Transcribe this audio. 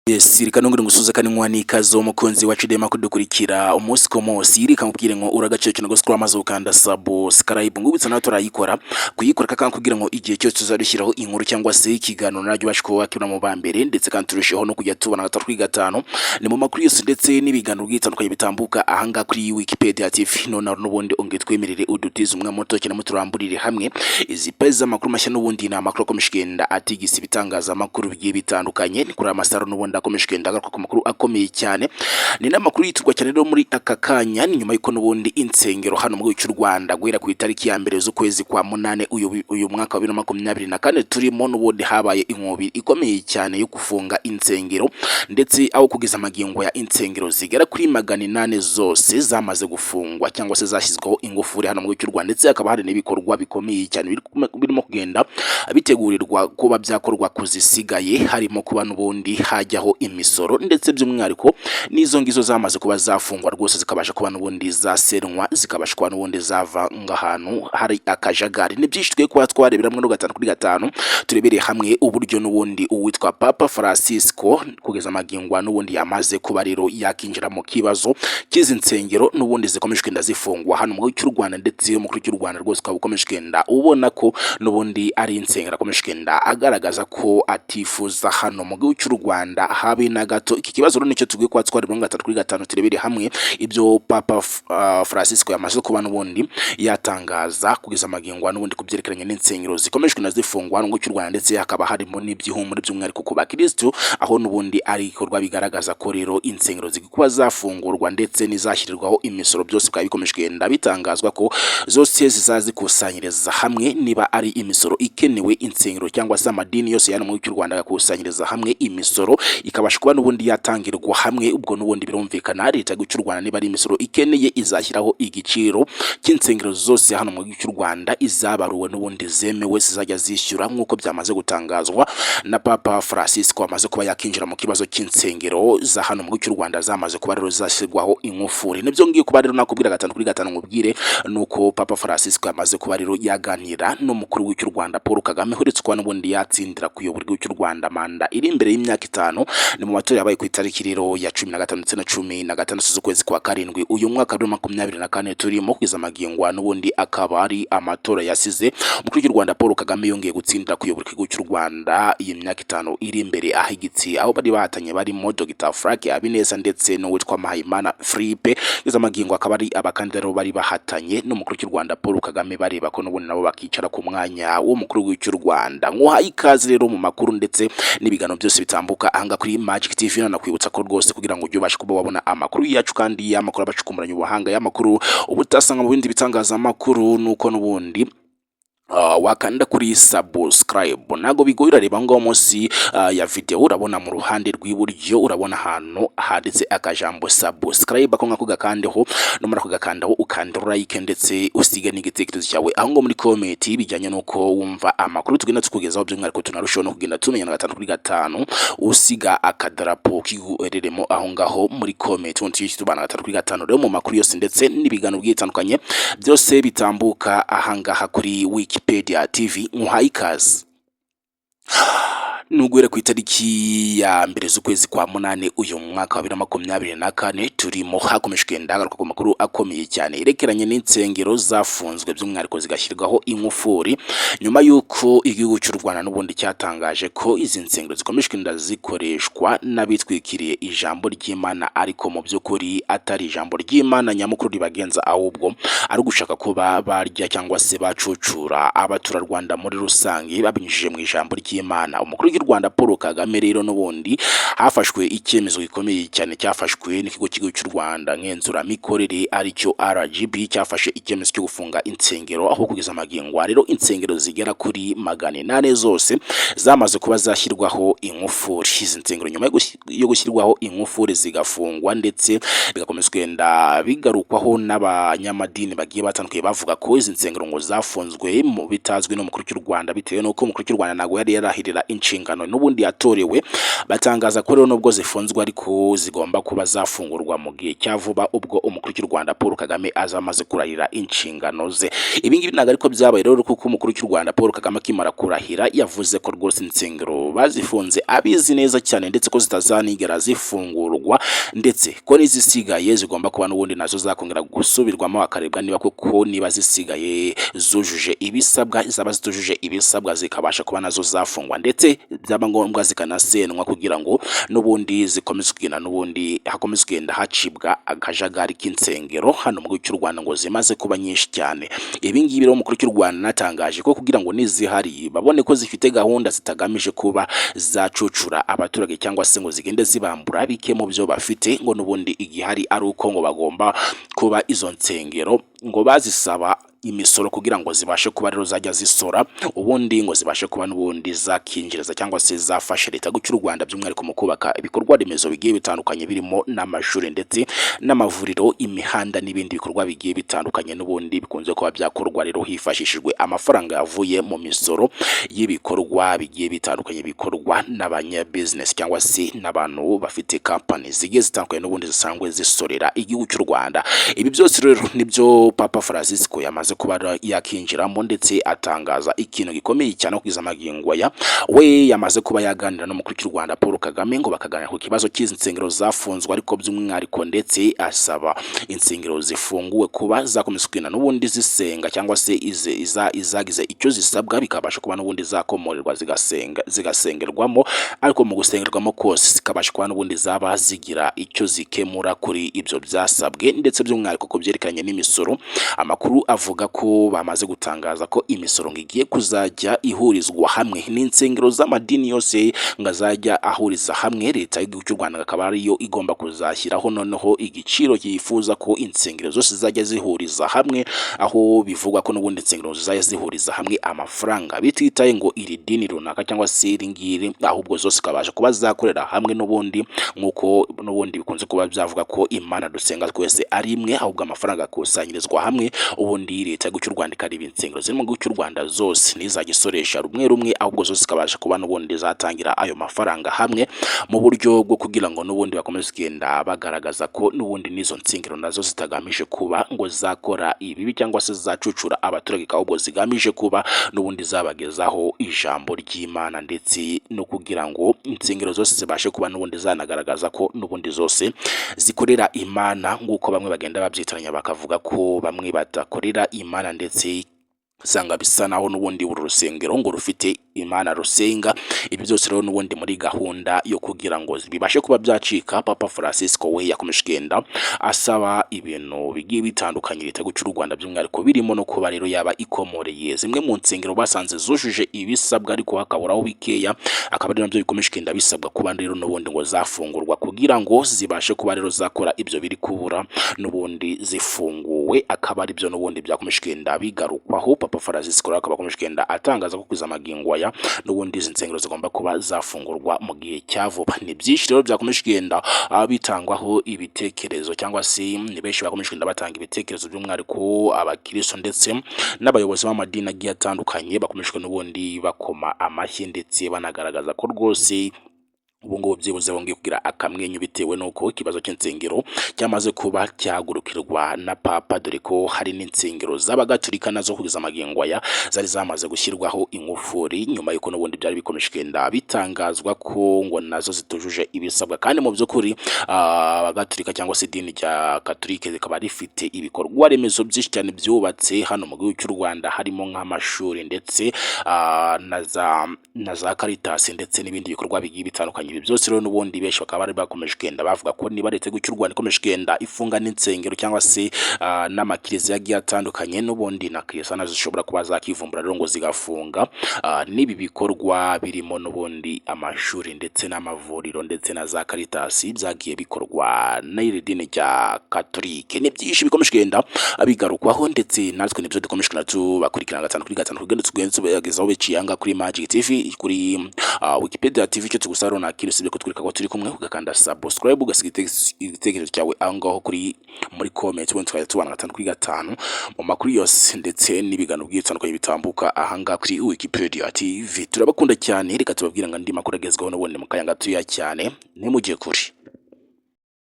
Yes, reka nongere ngusuza kandi nkwani kazo mukunzi wa Chidema kudukurikira umunsi ko munsi reka nkubwire ngo uragacece no scroll amaze ukanda subscribe ngubitsa nawe turayikora kuyikora kakanga kugira ngo igihe cyose tuzarushyiraho inkuru cyangwa se ikiganiro naryo bashiko wakira mu bambere ndetse kandi turusheho no kujya tubana gatatu kuri gatanu ni mu makuru yose ndetse n'ibiganiro bitandukanye bitambuka ahanga kuri Wikipedia TV none n'ubundi ongetwemerere udutiza umwe muto cyane muturamburire hamwe izi peza makuru mashya n'ubundi na makuru komishigenda atigisi bitangaza makuru bigiye bitandukanye ni kuri amasaro n'ubundi akomeshigenda agaruka ku makuru akomeye cyane ni namakuru yiturwa cyane rero muri aka kanya ni nyuma y'uko n'ubundi insengero hano mu gihugu cy'u Rwanda guhera ku itariki ya mbere z'ukwezi kwa munane uyu mwaka wa 2024 turimo n'ubundi habaye inkubi ikomeye cyane yo gufunga insengero ndetse aho kugeza amagingo ya insengero zigera kuri 800 zose zamaze gufungwa cyangwa se zashyizweho ingufuri hano mu gihugu cy'u Rwanda ndetse hakaba hari n'ibikorwa bikomeye cyane birimo kugenda bitegurirwa kuba byakorwa kuzisigaye harimo kuba n'ubundi hajyaho imisoro ndetse by'umwihariko n'izo ngizo zamaze kuba zafungwa rwose zikabasha kuba n'ubundi zasenwa zikabasha kuba n'ubundi zava ngahantu hari akajagari nibyishitwe kwa twareberamwe no gatanu kuri gatanu turebereye hamwe uburyo n'ubundi uwitwa Papa Francisco kugeza amagingwa n'ubundi yamaze kuba rero yakinjira mu kibazo kizi nsengero n'ubundi zikomeshwe ndazifungwa hano mu gihugu cy'u Rwanda ndetse mu gihugu cy'u Rwanda rwose ukomeshwe nda ubona ko n'ubundi ari insengero akomeshwe nda agaragaza ko atifuza hano mu gihugu cy'u Rwanda habe na gato iki kibazo nicyo tugiye kwa twareberamwe gatatu kuri gatanu turebereye hamwe ibyo Papa Francisco yamaze kuba n'ubundi yatangaza kugeza amagingwa n'ubundi kubyerekeranye n'insengero zikomeshwe ndazifungwa hano mu gihugu cy'u Rwanda ndetse hakaba harimo n'ibyihumure by'umwihariko ku bakristo aho n'ubundi ari ikorwa bigaragaza ko rero insengero zikuba zafungurwa ndetse nizashyirirwaho imisoro byose bwa bikomeshwe ndabitangazwa ko zose zizazikusanyiriza hamwe niba ari imisoro ikenewe insengero cyangwa se amadini yose yana mu gihugu cy'u Rwanda agakusanyiriza hamwe imisoro ikabasha kuba n'ubundi yatangirwa hamwe ubwo n'ubundi birumvikana leta y'u Rwanda niba ari imisoro ikeneye izashyiraho igiciro cy'insengero zose hano mu gihugu cy'u Rwanda izabaruwe n'ubundi zemewe zizajya zishyura nk'uko byamaze gutangazwa na Papa Francisco amaze kuba yakinjira mu kibazo cy'insengero za hano mu gihugu cy'u Rwanda zamaze kuba rero zashyirwaho inkufuri nibyo ngiye kuba rero nakubwira gatanu kuri gatanu ngubwire nuko Papa Francisco yamaze kuba rero yaganira n'umukuru w'igihugu cy'u Rwanda Paul Kagame uretse kuba n'ubundi yatsindira kuyobora igihugu cy'u Rwanda manda iri imbere y'imyaka 5 ni mu matora yabaye ku itariki rero ya 15 ndetse na 16 z'ukwezi kwa karindwi uyu mwaka wa 2024 turimo kugeza amagingwa n'ubundi akaba ari amatora yasize umukuru w'igihugu cy'u Rwanda Paul Kagame yongeye gutsindira kuyobora igihugu cy'u Rwanda iyi myaka 5 iri imbere ahigitsi aho bari bahatanye barimo Dr Frank Habineza ndetse n'uwitwa Mahimana Philippe kugeza amagingwa akaba ari abakandida bari bahatanye n'umukuru w'igihugu cy'u Rwanda Paul Kagame bareba ko n'ubundi nabo bakicara ku mwanya w'umukuru w'igihugu cy'u Rwanda nguhaye ikaze rero mu makuru ndetse n'ibiganiro byose bitambuka ahanga kuri Magic TV nakwibutsa ko rwose kugira ngo ujye ubashe kuba wabona amakuru yacu kandi y'amakuru abacukumburanye ubuhanga y'amakuru ubutasanga mu bindi bitangaza amakuru nuko n'ubundi wakanda kuri subscribe nago bigoye urareba ngo munsi ya video urabona mu ruhande rw'iburyo urabona hano handitse akajambo subscribe ko ngako gakandeho no muri ako gakandaho ukanda like ndetse usiga n'igitekerezo cyawe aho ngo muri comment bijyanye nuko wumva amakuru tugenda tukugezaho by'umwihariko tunarushaho no kugenda tumenya na gatanu kuri gatanu usiga akadarapo kiguhereremo aho ngaho muri comment unti tubana gatanu kuri gatanu rero mu makuru yose ndetse n'ibiganiro byitandukanye byose bitambuka ahangaha kuri Wikipedia TV nguhaye ikaze nugwere ku itariki ya mbere z'ukwezi kwa munane uyu mwaka wa 2024 turimo hakomeshwe ndagaruka ku makuru akomeye cyane irekeranye n'insengero zafunzwe by'umwihariko zigashyirwaho inkufuri nyuma y'uko igihugu cy'u Rwanda n'ubundi cyatangaje ko izi nsengero zikomeshwe ndazikoreshwa n'abitwikiriye ijambo ry'Imana ariko mu by'ukuri atari ijambo ry'Imana nyamukuru ribagenza ahubwo ari gushaka kuba barya cyangwa se bacucura abatura Rwanda muri rusange babinyujije mu ijambo ry'Imana umukuru w'u Rwanda Paul Kagame rero n'ubundi hafashwe icyemezo gikomeye cyane cyafashwe n'ikigo cy'u Rwanda nkenzura mikorere aricyo RGB cyafashe icyemezo cyo gufunga insengero aho kugeza amagingwa rero insengero zigera kuri 800 zose zamaze kuba zashyirwaho inkufuri izi nsengero nyuma yo gushyirwaho inkufuri zigafungwa ndetse bigakomezwa ndenda bigarukwaho n'abanyamadini bagiye batandukanye bavuga ko izi nsengero ngo zafunzwe mu bitazwi no mukuru cy'u Rwanda bitewe nuko mukuru cy'u Rwanda nago yari yarahirira inshinga nshingano n'ubundi yatorewe. Batangaza ko rero nubwo zifunzwe ariko zigomba kuba zafungurwa mu gihe cya vuba ubwo umukuru w'u Rwanda Paul Kagame azamaze kurahira inshingano ze. Ibi ngibi ntabwo ariko byabaye rero kuko umukuru w'u Rwanda Paul Kagame akimara kurahira yavuze ko rwose insengero bazifunze abizi neza cyane ndetse ko zitazanigera zifungurwa, ndetse ko n'izisigaye zigomba kuba n'ubundi nazo zakongera gusubirwamo hakarebwa niba koko niba zisigaye zujuje ibisabwa, izaba zitujuje ibisabwa zikabasha kuba nazo zafungwa ndetse byaba ngombwa zikanasenwa kugira ngo n'ubundi zikomeze kugenda n'ubundi hakomeze kugenda hacibwa akajagari k'insengero hano mu gihugu cy'u Rwanda ngo zimaze kuba nyinshi cyane. Ibi ngibi rero umukuru w'u Rwanda natangaje ko kugira ngo nizihari babone ko zifite gahunda zitagamije kuba zacucura abaturage cyangwa se ngo zigende zibambura bike mu byo bafite, ngo n'ubundi igihari ari uko ngo bagomba kuba izo nsengero ngo bazisaba imisoro kugira ngo zibashe kuba rero zajya zisora, ubundi ngo zibashe kuba n'ubundi zakinjiriza cyangwa se zafasha leta y'u Rwanda by'umwihariko mu kubaka ibikorwa remezo bigiye bitandukanye birimo n'amashuri ndetse n'amavuriro, imihanda n'ibindi bikorwa bigiye bitandukanye n'ubundi bikunze kuba byakorwa rero hifashishijwe amafaranga yavuye mu misoro y'ibikorwa bigiye bitandukanye bikorwa n'abanyabusiness cyangwa se n'abantu bafite company zigiye zitandukanye n'ubundi zisanzwe zisorera igihugu cy'u Rwanda. Ibi byose rero nibyo Papa Francisco yamaze kuba yakinjiramo ndetse atangaza ikintu gikomeye cyane kugeza magingo aya. We yamaze kuba yaganira n'umukuru w'u Rwanda Paul Kagame ngo bakaganira ku kibazo cy'izi nsengero zafunzwe ariko by'umwihariko, ndetse asaba insengero zifunguwe kuba zakomeza kugenda n'ubundi zisenga cyangwa se izagize icyo zisabwa bikabasha kuba n'ubundi zakomorerwa zigasengerwamo, ariko mu gusengerwamo kose zikabasha kuba n'ubundi zaba zigira icyo zikemura kuri ibyo byasabwe, ndetse by'umwihariko ku byerekeranye n'imisoro. Amakuru avuga ko bamaze gutangaza ko imisoro ngiye kuzajya ihurizwa hamwe n'insengero z'amadini yose ngazajya ahuriza hamwe. Leta y'u Rwanda akaba ariyo igomba kuzashyiraho noneho igiciro yifuza ko insengero zose zajya zihuriza hamwe, aho bivugwa ko n'ubundi insengero zizajya zihuriza hamwe amafaranga bititaye ngo iri dini runaka cyangwa se iri ngiri, ahubwo zose kabasha kuba zakorera hamwe n'ubundi nk'uko n'ubundi bikunze kuba byavuga ko Imana dusenga twese ari imwe, ahubwo amafaranga akusanyirizwa hamwe ubundi leta y'u Rwanda ikareba insengero ziri mu gihugu cy'u Rwanda zose ntizajya isoresha rumwe ahubwo zose zikabasha kuba n'ubundi zatangira ayo mafaranga hamwe mu buryo bwo kugira ngo n'ubundi bakomeze kugenda bagaragaza ko n'ubundi n'izo nsengero nazo zitagamije kuba ngo zakora ibibi cyangwa se zacucura abaturage, ahubwo zigamije kuba n'ubundi zabagezaho ijambo ry'Imana, ndetse no kugira ngo insengero zose zibashe kuba n'ubundi zanagaragaza ko n'ubundi zose zikorera Imana, nk'uko bamwe bagenda babyitiranya bakavuga ko bamwe batakorera Imana ndetse usanga bisa naho n'ubundi uru rusengero ngo rufite Imana rusenga. Ibi byose rero n'ubundi muri gahunda yo kugira ngo bibashe kuba byacika, Papa Francisco we yakomeje kugenda asaba ibintu bigiye bitandukanye leta y'u Rwanda by'umwihariko birimo no kuba rero yaba ikomoreye zimwe mu nsengero basanze zujuje ibisabwa ariko hakaburaho bikeya, akaba ari nabyo bikomeje kugenda bisabwa kuba rero n'ubundi ngo zafungurwa kugira ngo zibashe kuba rero zakora ibyo biri kubura n'ubundi zifunguwe, akaba ari byo n'ubundi byakomeje kugenda bigarukwaho. Papa Francisco akaba akomeje kugenda atangaza ko kuza magingo aya n'ubundi izi nsengero zigomba kuba zafungurwa mu gihe cya vuba. Ni byinshi rero byakomeje kugenda bitangwaho ibitekerezo cyangwa se ni benshi bakomeje kugenda batanga ibitekerezo by'umwihariko abakristo ndetse n'abayobozi b'amadini agiye atandukanye bakomeje n'ubundi bakoma amashyi ndetse banagaragaza ko rwose ubu ngubu byibuze bongeye kugira akamwenyu bitewe n'uko ikibazo cy'insengero cyamaze kuba cyagurukirwa na Papa, dore ko hari n'insengero z'abagatolika nazo kugeza magingo aya zari zamaze gushyirwaho ingufuri nyuma y'uko n'ubundi byari bikomeje kugenda bitangazwa ko ngo nazo zitujuje ibisabwa, kandi mu by'ukuri abagatolika cyangwa se idini rya Katolike rikaba rifite ibikorwa remezo byinshi cyane byubatse hano mu gihugu cy'u Rwanda, harimo nk'amashuri ndetse na za Caritas ndetse n'ibindi bikorwa bigiye bitandukanye. Ibi byose rero n'ubundi benshi bakaba bari bakomeje kugenda bavuga ko niba leta y'u Rwanda ikomeje kugenda ifunga n'insengero cyangwa se n'amakiriziya agiye atandukanye, n'ubundi na kiliziya nazo zishobora kuba zakivumbura rero ngo zigafunga n'ibi bikorwa birimo n'ubundi amashuri ndetse n'amavuriro ndetse na za Caritas byagiye bikorwa n'iri dini rya Katolike. Ni byinshi bikomeje kugenda bigarukwaho ndetse natwe nibyo dukomeje kugenda tubakurikirana gatanu kuri gatanu kugenda tubagezaho biciye anga kuri Magic TV, kuri Wikipedia TV, cyo tugusaro na kindi usibye kutwereka ko turi kumwe ugakanda subscribe ugasiga igitekerezo cyawe aho ngaho kuri muri comment ubundi tukajya tubana 5 kuri 5 mu makuru yose ndetse n'ibiganiro byitandukanye bitambuka aha ngaha kuri Wikipedia TV. Turabakunda cyane, reka tubabwira ngo andi makuru agezweho n'ubundi mu kanya gatoya cyane ntimujye kure.